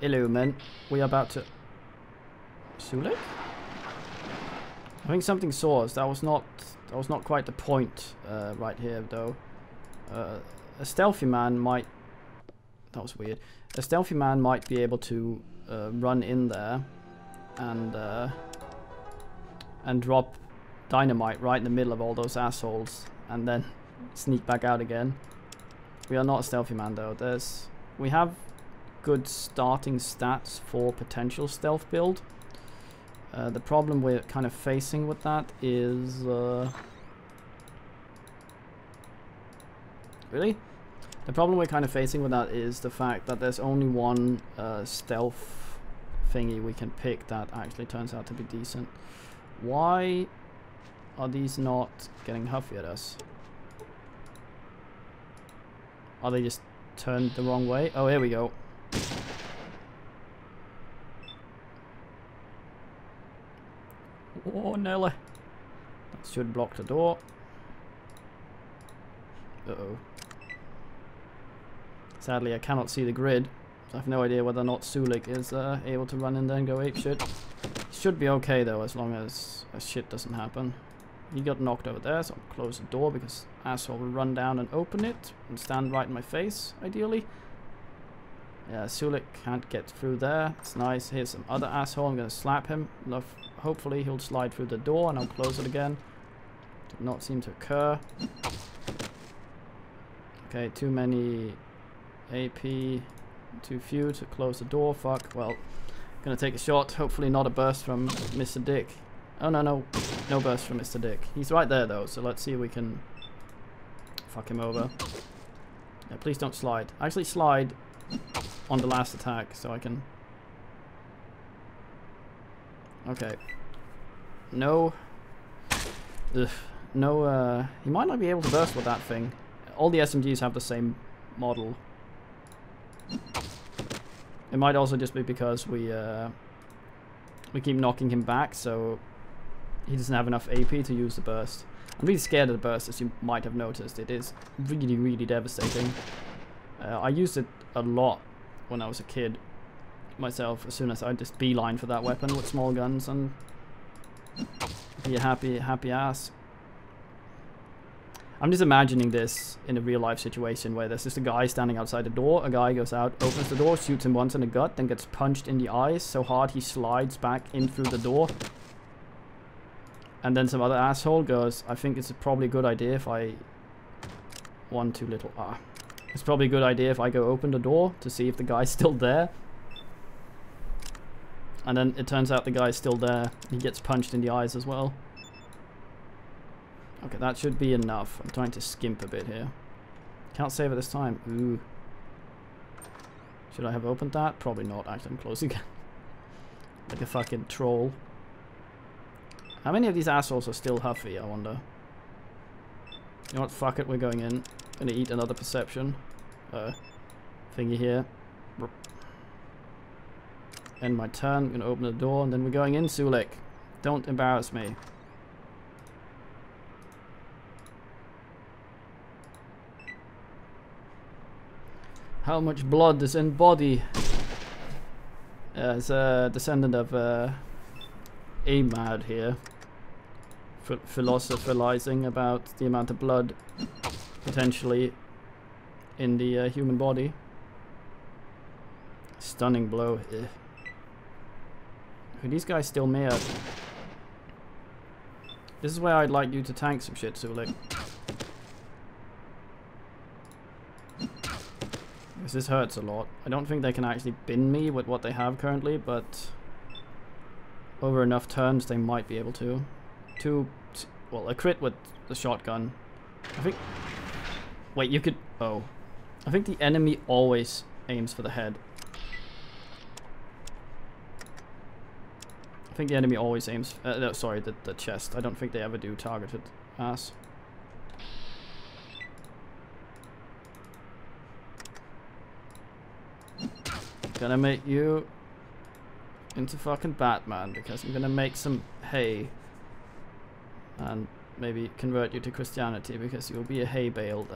Illumin. We are about to... Sulik? I think something saw us. That was not quite the point right here, though. A stealthy man might... That was weird. A stealthy man might be able to run in there and drop dynamite right in the middle of all those assholes and then sneak back out again. We are not a stealthy man, though. We have good starting stats for potential stealth build. The problem we're kind of facing with that is... Really? The problem we're kind of facing with that is the fact that there's only one stealth thingy we can pick that actually turns out to be decent. Why are these not getting huffy at us? Are they just turned the wrong way? Oh, here we go. Oh, Nelly. That should block the door. Uh-oh. Sadly, I cannot see the grid. So I have no idea whether or not Sulik is able to run in there and go apeshit. Should be okay, though, as long as shit doesn't happen. He got knocked over there, so I'll close the door because asshole will run down and open it and stand right in my face, ideally. Yeah, Sulik can't get through there. It's nice. Here's some other asshole. I'm gonna slap him. Hopefully he'll slide through the door and I'll close it again. Did not seem to occur. Okay, too many AP. Too few to close the door. Fuck. Well, gonna take a shot. Hopefully not a burst from Mr. Dick. Oh, no. No burst from Mr. Dick. He's right there, though, so let's see if we can fuck him over. Yeah, please don't slide. Actually, slide on the last attack, so I can... Okay. No... Ugh. No, he might not be able to burst with that thing. All the SMGs have the same model. It might also just be because we keep knocking him back, so he doesn't have enough AP to use the burst. I'm really scared of the burst, as you might have noticed. It is really, really devastating. I used it a lot when I was a kid myself, as soon as I just beeline for that weapon with small guns and be a happy ass. I'm just imagining this in a real life situation where there's just a guy standing outside the door, a guy goes out, opens the door, shoots him once in the gut, then gets punched in the eyes so hard he slides back in through the door. And then some other asshole goes, I think it's probably a good idea if I... One too little. It's probably a good idea if I go open the door to see if the guy's still there. And then it turns out the guy's still there. He gets punched in the eyes as well. Okay, that should be enough. I'm trying to skimp a bit here. Can't save it this time. Ooh. Should I have opened that? Probably not. Actually, I'm closing it. Like a fucking troll. How many of these assholes are still huffy, I wonder? You know what? Fuck it, we're going in. Gonna eat another perception. Thingy here. End my turn. I'm gonna open the door and then we're going in, Sulik. Don't embarrass me. How much blood is in body? As a descendant of Amad here. Philosophizing about the amount of blood potentially in the human body. Stunning blow. Ugh. Are these guys still mad? This is where I'd like you to tank some shit, Sulik. Because this hurts a lot. I don't think they can actually bin me with what they have currently, but over enough turns they might be able to. Well, a crit with the shotgun. I think... Wait, you could... Oh. I think the enemy always aims for the head. I think the enemy always aims... no, sorry, the chest. I don't think they ever do targeted ass. Gonna make you into fucking Batman because I'm gonna make some hay and maybe convert you to Christianity because you'll be a hay bale.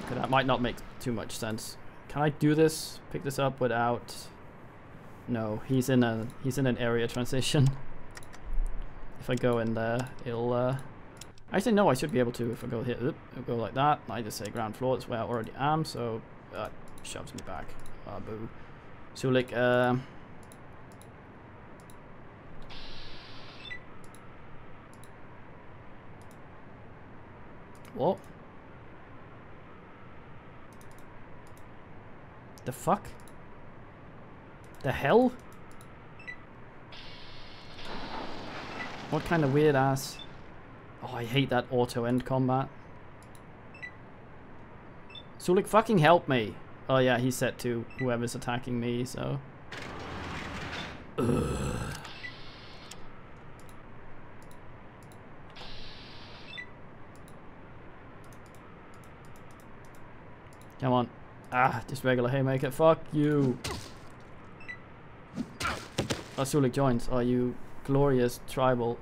That might not make too much sense Can I do this? Pick this up without... No, he's in an area transition. If I go in there, it'll... Actually, no, I should be able to if I go here. Oop, I'll go like that. I just say ground floor. That's where I already am, so that shoves me back. Ah, boo. Sulik, what? The fuck? The hell? What kind of weird ass... Oh, I hate that auto end combat. Sulik, fucking help me. Oh yeah, he's set to whoever's attacking me, so... Ugh. Come on. Ah, just regular haymaker. Fuck you. Oh, Sulik joins. Oh, you glorious tribal.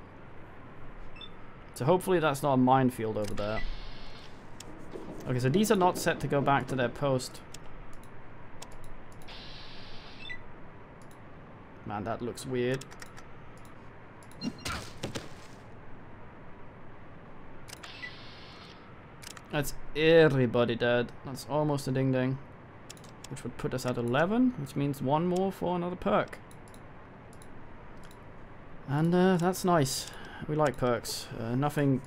So hopefully that's not a minefield over there. Okay, so these are not set to go back to their post. Man, that looks weird. That's everybody dead. That's almost a ding ding. Which would put us at 11, which means one more for another perk. And that's nice. We like perks. Nothing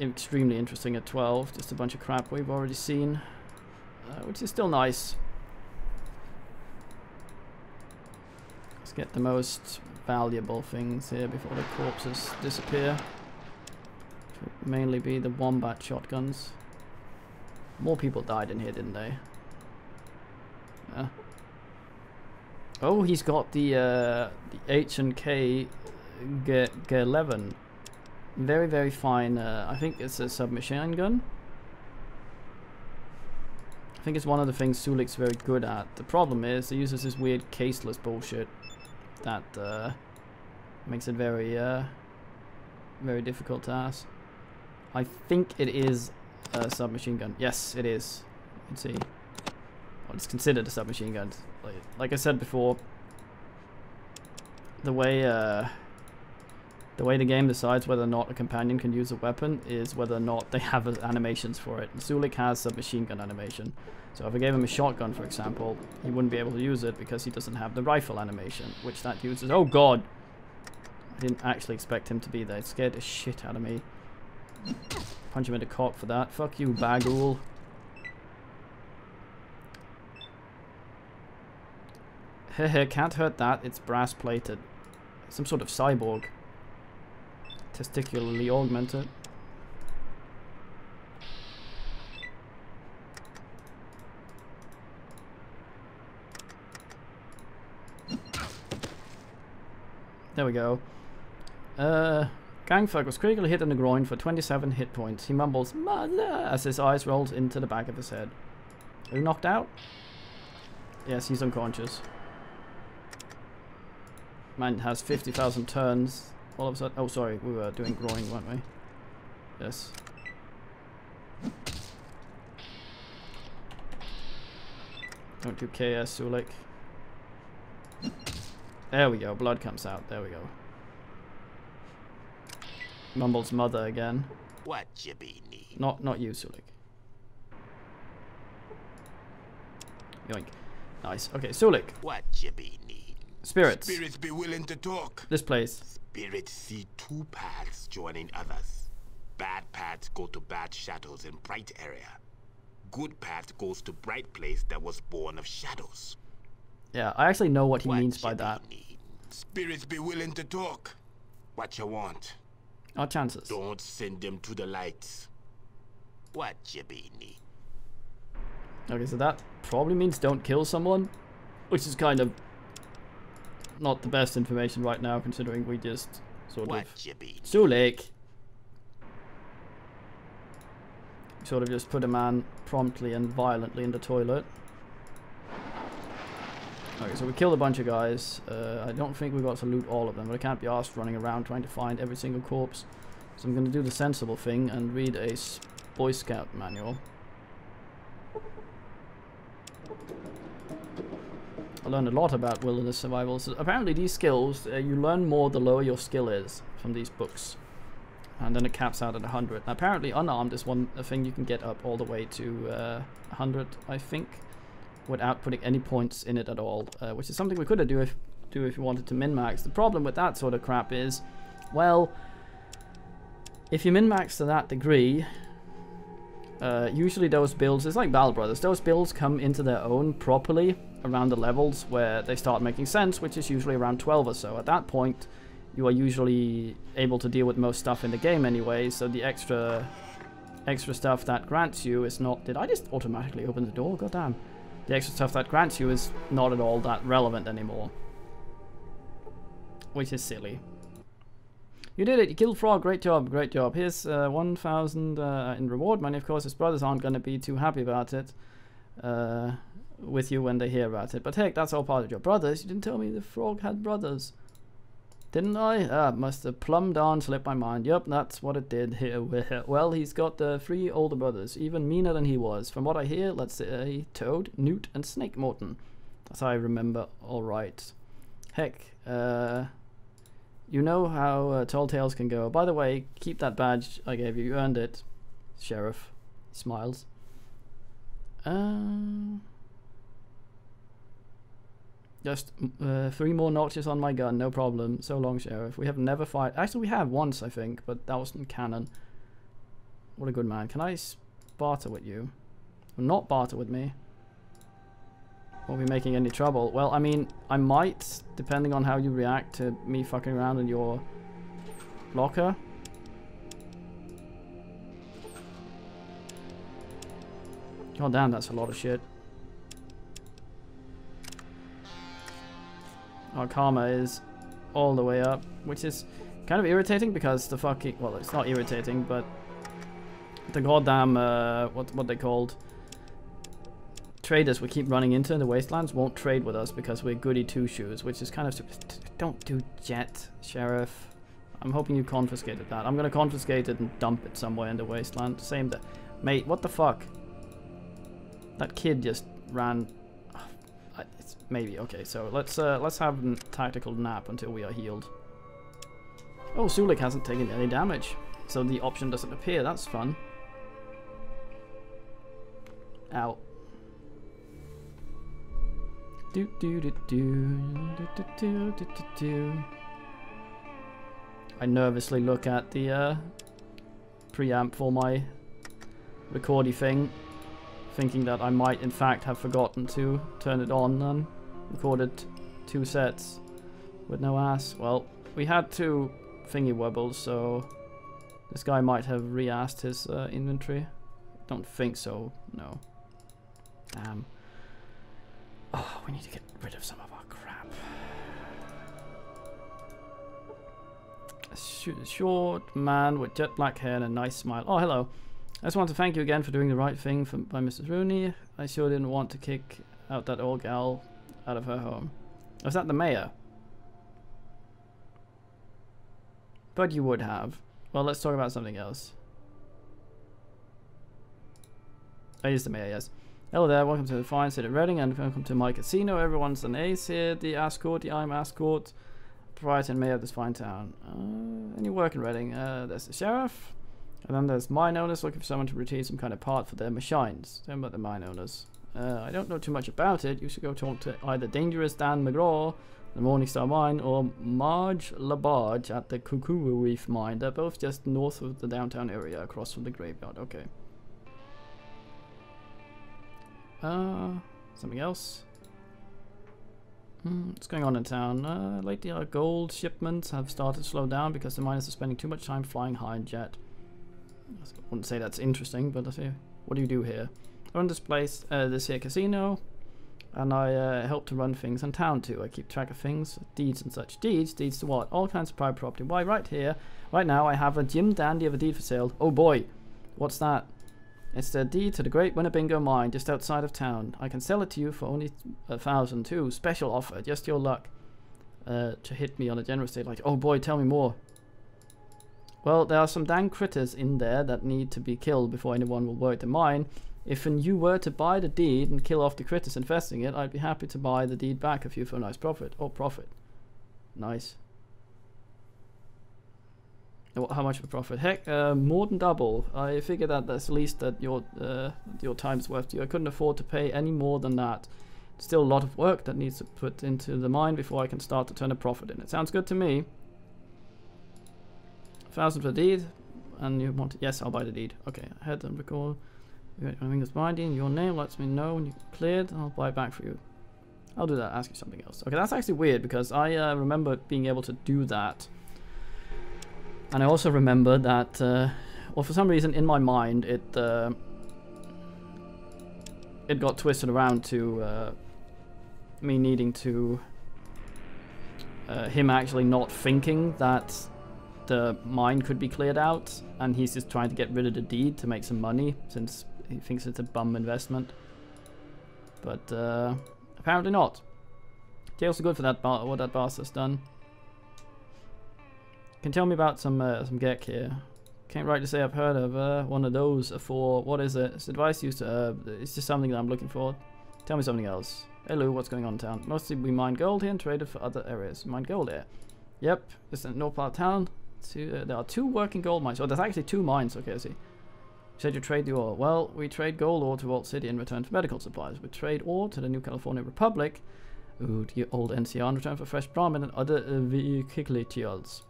extremely interesting at 12, just a bunch of crap we've already seen. Which is still nice. Let's get the most valuable things here before the corpses disappear. Which would mainly be the wombat shotguns. More people died in here, didn't they? Yeah. Oh, he's got the H&K G11. Very, very fine. I think it's a submachine gun. I think it's one of the things Sulik's very good at. The problem is he uses this weird caseless bullshit that makes it very, very difficult to ask. I think it is a submachine gun. Yes, it is. You can see. Well, it's considered a submachine gun. Like I said before, the way the game decides whether or not a companion can use a weapon is whether or not they have animations for it. And Sulik has submachine gun animation. So if I gave him a shotgun, for example, he wouldn't be able to use it because he doesn't have the rifle animation, which that uses. Oh god! I didn't actually expect him to be there. It scared the shit out of me. Punch him in the cock for that. Fuck you, Bagul. Hehe, can't hurt that. It's brass plated. Some sort of cyborg. Testicularly augmented. There we go. Gangfuck was critically hit in the groin for 27 hit points. He mumbles, "Mother," as his eyes rolls into the back of his head. Are you knocked out? Yes, he's unconscious. Man has 50,000 turns. All of a sudden. Oh, sorry, we were doing groin, weren't we? Yes. Don't do KS, Sulik. There we go. Blood comes out. There we go. Mumbles mother again. What you be need? Not you, Sulik. Yoink. Nice. Okay, Sulik. What you be need? Spirits. Spirits be willing to talk. This place. Spirits see two paths joining others. Bad paths go to bad shadows in bright area. Good path goes to bright place that was born of shadows. Yeah, I actually know what he means by that. Need? Spirits be willing to talk. What you want? Our chances. Don't send them to the lights. What you be need? Okay, so that probably means don't kill someone, which is kind of not the best information right now, considering we just sort of Sulik sort of just put a man promptly and violently in the toilet. Okay, so we killed a bunch of guys. I don't think we got to loot all of them, but I can't be asked running around trying to find every single corpse. So I'm going to do the sensible thing and read a Boy Scout manual. I learned a lot about wilderness survival. So apparently these skills, you learn more the lower your skill is from these books. And then it caps out at 100. Now, apparently unarmed is a thing you can get up all the way to 100, I think, without putting any points in it at all, which is something we could do if you wanted to min-max. The problem with that sort of crap is, well, if you min-max to that degree, usually those builds, it's like Battle Brothers, those builds come into their own properly around the levels where they start making sense, which is usually around 12 or so. At that point, you are usually able to deal with most stuff in the game anyway, so the extra stuff that grants you is not... Did I just automatically open the door? God damn. The extra stuff that grants you is not at all that relevant anymore. Which is silly. You did it, you killed Frog, great job, great job. Here's 1,000 in reward money. Of course, his brothers aren't going to be too happy about it with you when they hear about it. But heck, that's all part of your brothers. You didn't tell me the Frog had brothers. Didn't I? Must have plumbed on, slipped my mind. Yep, that's what it did here. Well, he's got 3 older brothers, even meaner than he was. From what I hear, let's say Toad, Newt, and Snake Morton. That's how I remember. All right. Heck, you know how tall tales can go. By the way, keep that badge I gave you. You earned it, Sheriff. He smiles. Just 3 more notches on my gun, no problem. So long, Sheriff. We have never fight. Actually, we have once, I think, but that wasn't canon. What a good man. Can I barter with you? Well, not barter with me. Won't be making any trouble. Well, I mean, I might, depending on how you react to me fucking around in your locker. God damn, that's a lot of shit. Our karma is all the way up, which is kind of irritating because the fucking... Well, it's not irritating, but the goddamn, what they called... traders we keep running into in the wastelands won't trade with us because we're goody two-shoes, which is kind of stupid. Don't do jet, Sheriff. I'm hoping you confiscated that. I'm gonna confiscate it and dump it somewhere in the wasteland. Same that... Mate, what the fuck? That kid just ran... It's maybe okay. So let's have a tactical nap until we are healed. Oh, Sulik hasn't taken any damage, so the option doesn't appear. That's fun. Ow. Do do do do do do do do do. I nervously look at the preamp for my recordy thing, thinking that I might in fact have forgotten to turn it on and recorded 2 sets with no ass. Well, we had 2 thingy wobbles, so this guy might have re-assed his inventory. Don't think so, no. Damn. Oh, we need to get rid of some of our crap. A short man with jet black hair and a nice smile. Oh, hello. I just want to thank you again for doing the right thing by Mrs. Rooney. I sure didn't want to kick out that old gal out of her home. Was that the mayor? But you would have. Well, let's talk about something else. Oh, he's the mayor, yes. Hello there, welcome to the fine city of Reading and welcome to my casino. Everyone's an ace here. The Ascot, the I'm Ascot, proprietor and mayor of this fine town. Any work in Reading? There's the sheriff. And then there's mine owners looking for someone to retrieve some kind of part for their machines. Tell me about the mine owners. I don't know too much about it. You should go talk to either Dangerous Dan McGraw, the Morningstar Mine, or Marge Labarge at the Cuckoo Reef Mine. They're both just north of the downtown area, across from the graveyard. Okay. Something else? What's going on in town? Lately our gold shipments have started to slow down because the miners are spending too much time flying high in jet. I wouldn't say that's interesting, but let's see. What do you do here? I run this place, this here casino, and I help to run things in town too. I keep track of things, deeds and such. Deeds to what? All kinds of private property. Why, right here, right now, I have a Jim Dandy of a deed for sale. Oh boy, what's that? It's the deed to the Great Winnebago Mine, just outside of town. I can sell it to you for only 1,000 too. Special offer, just your luck. To hit me on a generous day like, oh boy, tell me more. Well, there are some dang critters in there that need to be killed before anyone will work the mine. If you were to buy the deed and kill off the critters infesting it, I'd be happy to buy the deed back if you for a nice profit. Oh, profit. Nice. How much of a profit? Heck, more than double. I figured that that's at least that your time's worth to you. I couldn't afford to pay any more than that. Still a lot of work that needs to put into the mine before I can start to turn a profit in it. Sounds good to me. 1,000 for the deed, and you want it? Yes, I'll buy the deed. Okay, head and record. I think it's binding. Your name lets me know when you cleared. I'll buy it back for you. I'll do that. Ask you something else. Okay, that's actually weird because I remember being able to do that. And I also remember that, well, for some reason in my mind, it got twisted around to me needing to, him actually not thinking that the mine could be cleared out, and he's just trying to get rid of the deed to make some money, since he thinks it's a bum investment. But apparently not. Jails are good for that what that bastard's done. Can tell me about some Gek here. Can't right to say I've heard of one of those for what is it? It's advice used to it's just something that I'm looking for. Tell me something else. Hello, what's going on in town? Mostly we mine gold here and trade it for other areas. Mine gold here. Yep, it's in the north part of town. There are 2 working gold mines. Oh, there's actually 2 mines. Okay, I see. You said you trade the ore. Well, we trade gold ore to Vault City in return for medical supplies. We trade ore to the New California Republic. Ooh, the old NCR in return for fresh Brahmin and other vehicles.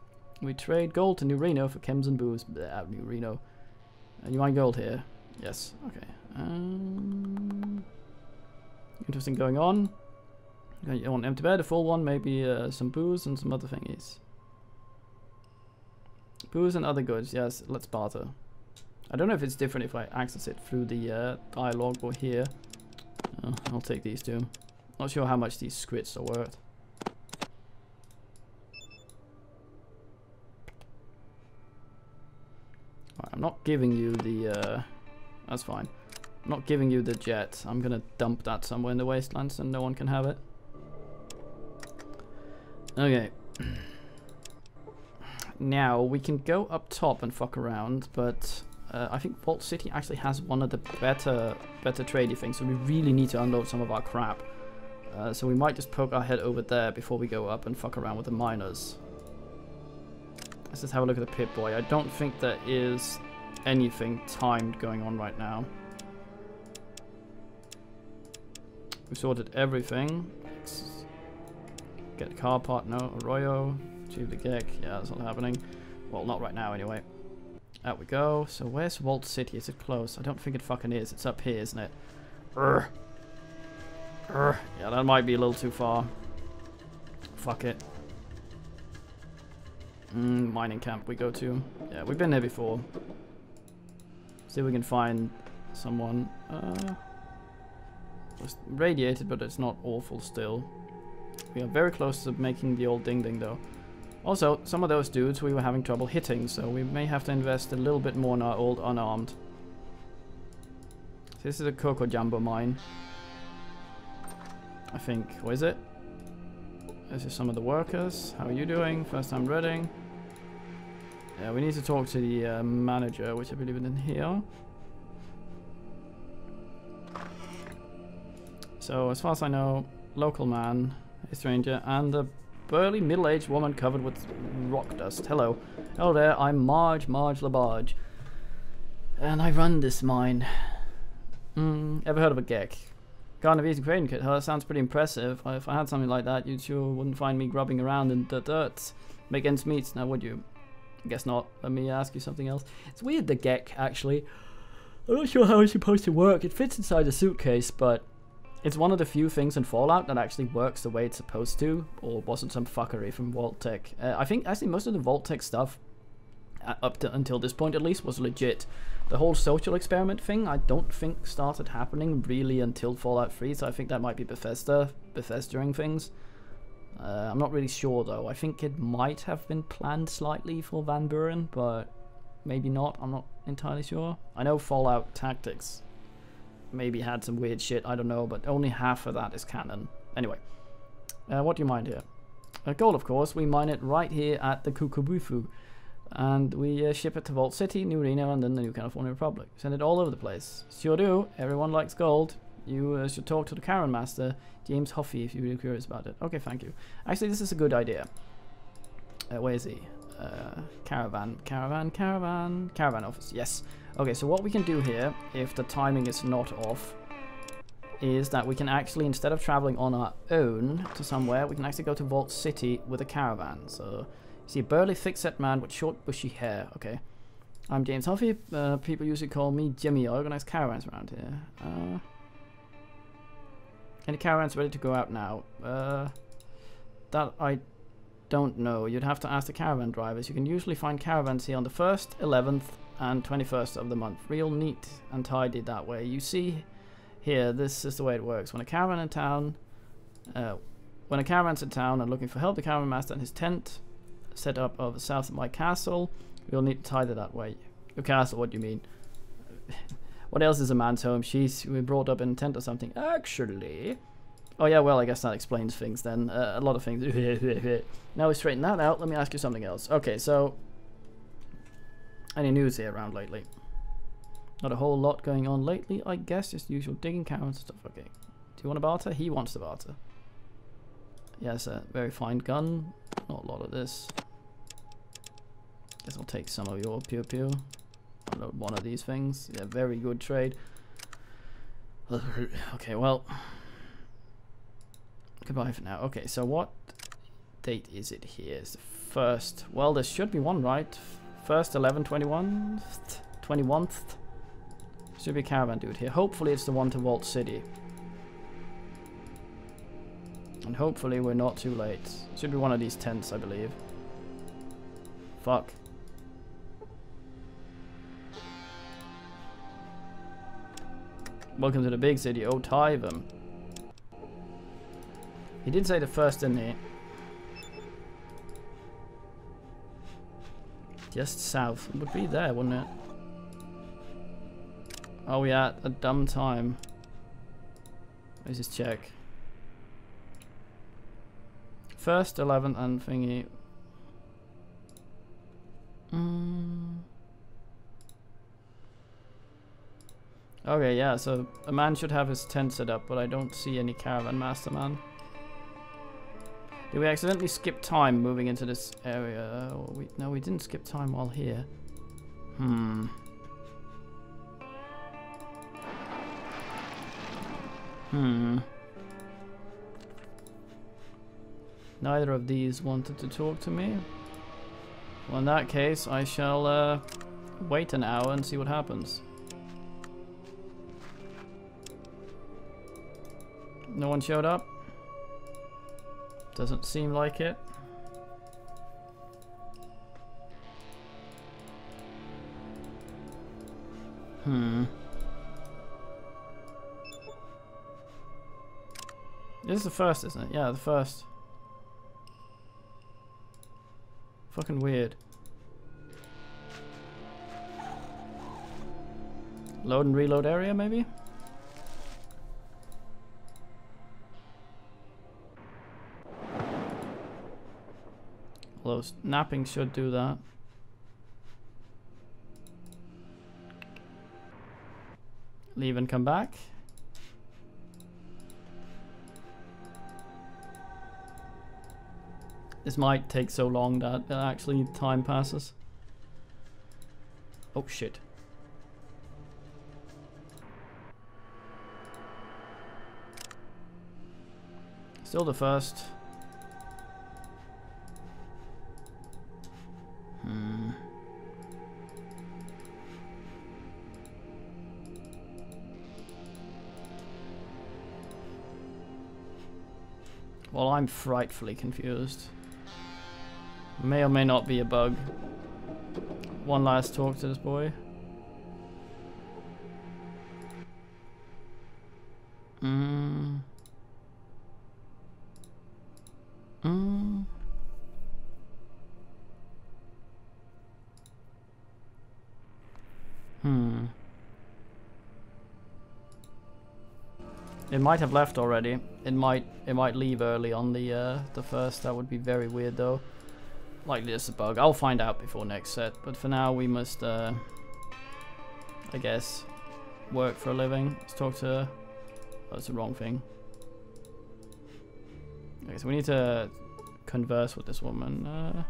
We trade gold to New Reno for chems and booze. Blah, New Reno. You mine gold here? Yes. Okay. Interesting going on. You want an empty bed, a full one, maybe some booze and some other thingies. Booze and other goods. Yes, let's barter. I don't know if it's different if I access it through the dialogue or here. I'll take these 2. Not sure how much these scrits are worth. Right, I'm not giving you the, that's fine. I'm not giving you the jet. I'm gonna dump that somewhere in the wasteland so no one can have it. Okay. Now, we can go up top and fuck around, but I think Vault City actually has one of the better tradey things, so we really need to unload some of our crap. So we might just poke our head over there before we go up and fuck around with the miners. Let's just have a look at the Pip-Boy. I don't think there is anything timed going on right now. We sorted everything. Get a car part, no. Arroyo, achieve the Gek. Yeah, that's not happening. Well, not right now anyway. Out we go. So where's Vault City? Is it close? I don't think it fucking is. It's up here, isn't it? Urgh. Urgh. Yeah, that might be a little too far. Fuck it. Mining camp we go to. Yeah, we've been there before. See if we can find someone. It's radiated, but it's not awful still. We are very close to making the old ding-ding though. Also, some of those dudes we were having trouble hitting, so we may have to invest a little bit more in our old unarmed. So this is a Coco Jumbo mine. I think. What is it? This is some of the workers. How are you doing? First time reading. Yeah, we need to talk to the manager, which I believe is in here. So, as far as I know, local man, a stranger, and a burly middle-aged woman covered with rock dust. Hello. Hello there, I'm Marge Labarge. And I run this mine. Ever heard of a Gek? Garden of Eden Crane Kit, that sounds pretty impressive. If I had something like that, you sure wouldn't find me grubbing around in the dirt. Make ends meet, now would you? Guess not. Let me ask you something else. It's weird, the Gek, actually. I'm not sure how it's supposed to work. It fits inside a suitcase, but it's one of the few things in Fallout that actually works the way it's supposed to, or wasn't some fuckery from Vault-Tec. I think actually most of the Vault-Tec stuff, up to until this point at least, was legit. The whole social experiment thing, I don't think started happening really until Fallout 3, so I think that might be Bethesda-ing things. I'm not really sure though. I think it might have been planned slightly for Van Buren, but maybe not. I'm not entirely sure. I know Fallout Tactics maybe had some weird shit, I don't know, but only half of that is canon. Anyway, what do you mine here? Gold, of course. We mine it right here at the Kukubufu. And we ship it to Vault City, New Reno, and then the New California Republic. Send it all over the place. Sure do. Everyone likes gold. You should talk to the Caravan Master, James Huffy, if you're really curious about it. Okay, thank you. Actually, this is a good idea. Where is he? Caravan office. Yes. Okay, so what we can do here, if the timing is not off, is that we can actually, instead of traveling on our own to somewhere, we can actually go to Vault City with a caravan. So, you see a burly, thick-set man with short, bushy hair. Okay. I'm James Huffy. People usually call me Jimmy. I organize caravans around here. Any caravans ready to go out now? That I don't know. You'd have to ask the caravan drivers. You can usually find caravans here on the 1st, 11th, and 21st of the month. Real neat and tidy that way. You see here, this is the way it works. When a caravan's in town and looking for help, the caravan master and his tent set up of south of my castle. We'll need to tidy that way. Your castle, what do you mean? What else is a man's home? We brought up in a tent or something. Actually, oh yeah, well, I guess that explains things then. A lot of things. Now we straighten that out. Let me ask you something else. Okay, so any news here around lately? Not a whole lot going on lately, I guess. Just usual digging, caravans and stuff. Okay. Do you want to barter? He wants to barter. Yes, a very fine gun. Not a lot of this. Guess I'll take some of your pew pew. Unload one of these things. Yeah, very good trade. Okay, well. Goodbye for now. Okay, so what date is it here? It's the 1st. Well, there should be one, right? 1st, 11, 21th? 21st? Should be a caravan dude here. Hopefully it's the one to Vault City. And hopefully we're not too late. Should be one of these tents, I believe. Fuck. Welcome to the big city, oh Tyvum. He did say the 1st, didn't he? Just south. It would be there, wouldn't it? Oh yeah, a dumb time. Let's just check. 1st, 11th, and thingy. Okay, yeah, so a man should have his tent set up, but I don't see any caravan master man. Did we accidentally skip time moving into this area? No, we didn't skip time while here. Neither of these wanted to talk to me. Well, in that case, I shall wait an hour and see what happens. No one showed up? Doesn't seem like it. This is the 1st, isn't it? Yeah, the 1st. Fucking weird. Load and reload area, maybe? Although napping should do that. Leave and come back. This might take so long that actually time passes. Oh shit. Still the 1st. Well, I'm frightfully confused. May or may not be a bug. One last talk to this boy. It might have left already. It might leave early on the 1st. That would be very weird though. likely just a bug. I'll find out before next set, but for now we must, I guess, work for a living. Let's talk to... Oh, that's the wrong thing. Okay, so we need to converse with this woman.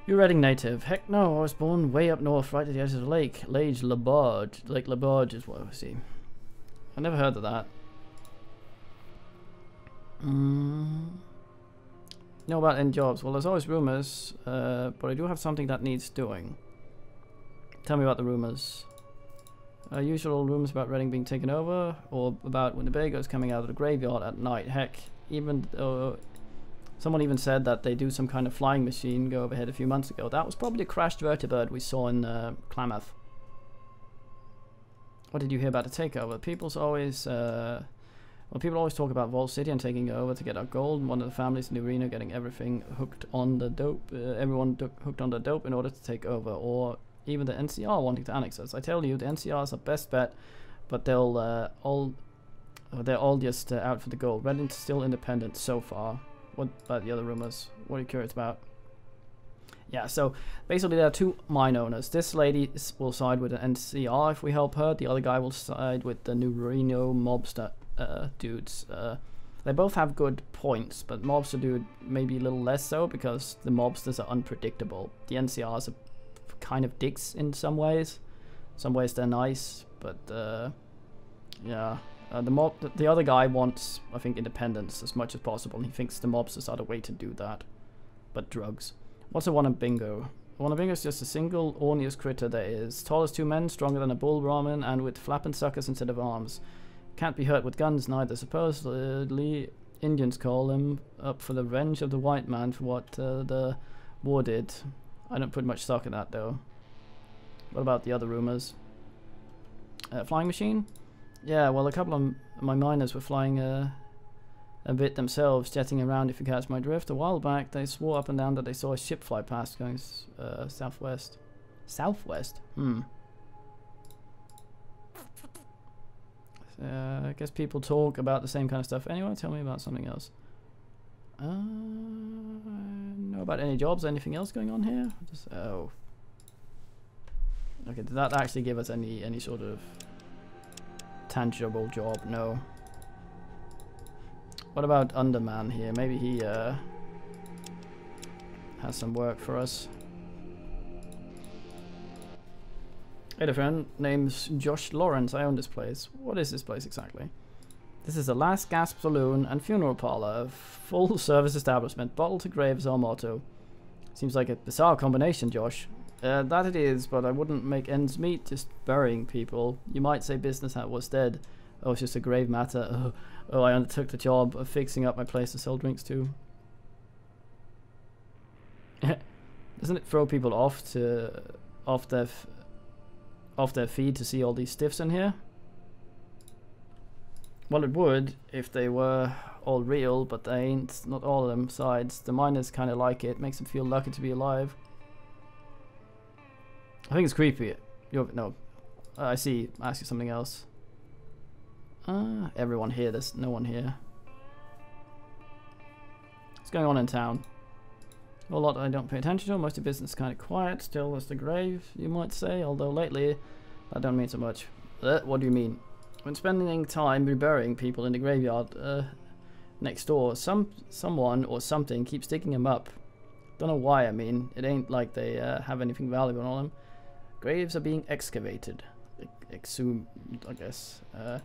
You're a Reading native. Heck no, I was born way up north, right at the edge of the lake. Lake Labarge. Lake Labarge is what I see. I never heard of that. Know about any jobs? Well, there's always rumors, but I do have something that needs doing. Tell me about the rumors. Usual rumors about Reading being taken over, or about Winnebago's coming out of the graveyard at night. Heck, even someone even said that they do some kind of flying machine go overhead a few months ago. That was probably a crashed vertibird we saw in Klamath. What did you hear about the takeover? People's always, well, people always talk about Vault City and taking over to get our gold. One of the families in the arena getting everything hooked on the dope. Everyone hooked on the dope in order to take over, or even the NCR wanting to annex us. I tell you, the NCR is our best bet, but they're all just out for the gold. Reading's still independent so far. What about the other rumors? What are you curious about? Yeah, so basically there are two mine owners. This lady will side with the NCR if we help her. The other guy will side with the new Reno mobster dudes. They both have good points, but mobster dude maybe a little less so because the mobsters are unpredictable. The NCRs are kind of dicks in some ways. Some ways they're nice, but yeah. The other guy wants, I think, independence as much as possible. He thinks the mobsters are the way to do that. But drugs. What's a Wanabingo? A Wanabingo is just a single orneous critter that is tall as two men, stronger than a bull Brahmin, and with flapping suckers instead of arms. Can't be hurt with guns neither. Supposedly Indians call him up for the revenge of the white man for what the war did. I don't put much stock in that though. What about the other rumors? Flying machine? Yeah, well, a couple of my miners were flying a bit themselves, jetting around, if you catch my drift. A while back, they swore up and down that they saw a ship fly past going southwest. Southwest? I guess people talk about the same kind of stuff. Anyway, tell me about something else. Know about any jobs? Anything else going on here? Just, oh. Okay, did that actually give us any sort of tangible job? No. What about Underman here? Maybe he has some work for us. Hey there, friend. Name's Josh Lawrence. I own this place. What is this place exactly? This is the last gasp saloon and funeral parlor, a full service establishment. Bottle to grave is our motto. Seems like a bizarre combination, Josh. That it is, but I wouldn't make ends meet just burying people. You might say business was dead. Oh, it's just a grave matter. Oh, I undertook the job of fixing up my place to sell drinks to. Doesn't it throw people off their feed to see all these stiffs in here? Well, it would if they were all real, but they ain't. Not all of them. Besides, the miners kind of like it. Makes them feel lucky to be alive. I think it's creepy. No. I see. Ask you something else. Everyone here. There's no one here. What's going on in town? A lot I don't pay attention to. Most of business is kind of quiet. Still as the grave, you might say. Although lately, that don't mean so much. What do you mean? When spending time reburying people in the graveyard next door, someone or something keeps digging them up. Don't know why. I mean, it ain't like they have anything valuable on them. Graves are being excavated. Exhumed, I guess. I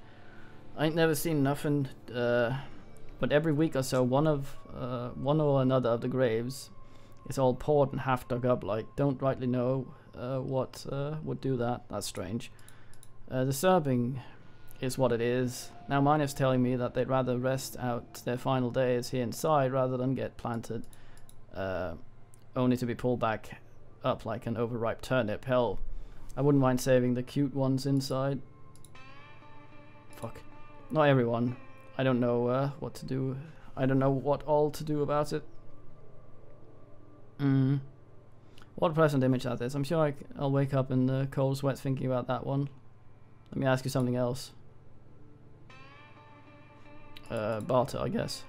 ain't never seen nothing, but every week or so, one or another of the graves is all poured and half dug up. Like, don't rightly know what would do that. That's strange. Disturbing is what it is. Now, miners telling me that they'd rather rest out their final days here inside rather than get planted, only to be pulled back up like an overripe turnip. Hell, I wouldn't mind saving the cute ones inside. Fuck. Not everyone. I don't know what to do. I don't know what all to do about it. What a pleasant image that is. I'm sure I'll wake up in the cold sweats thinking about that one. Let me ask you something else. Barter, I guess.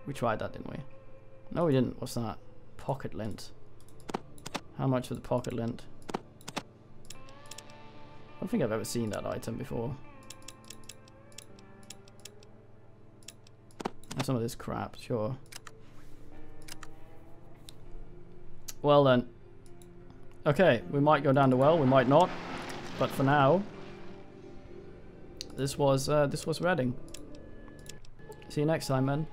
We tried that, didn't we? No, we didn't. What's that? Pocket lint. How much for the pocket lint? I don't think I've ever seen that item before. Some of this crap, sure. Well then. Okay, we might go down the well, we might not. But for now, this was Reading. See you next time, man.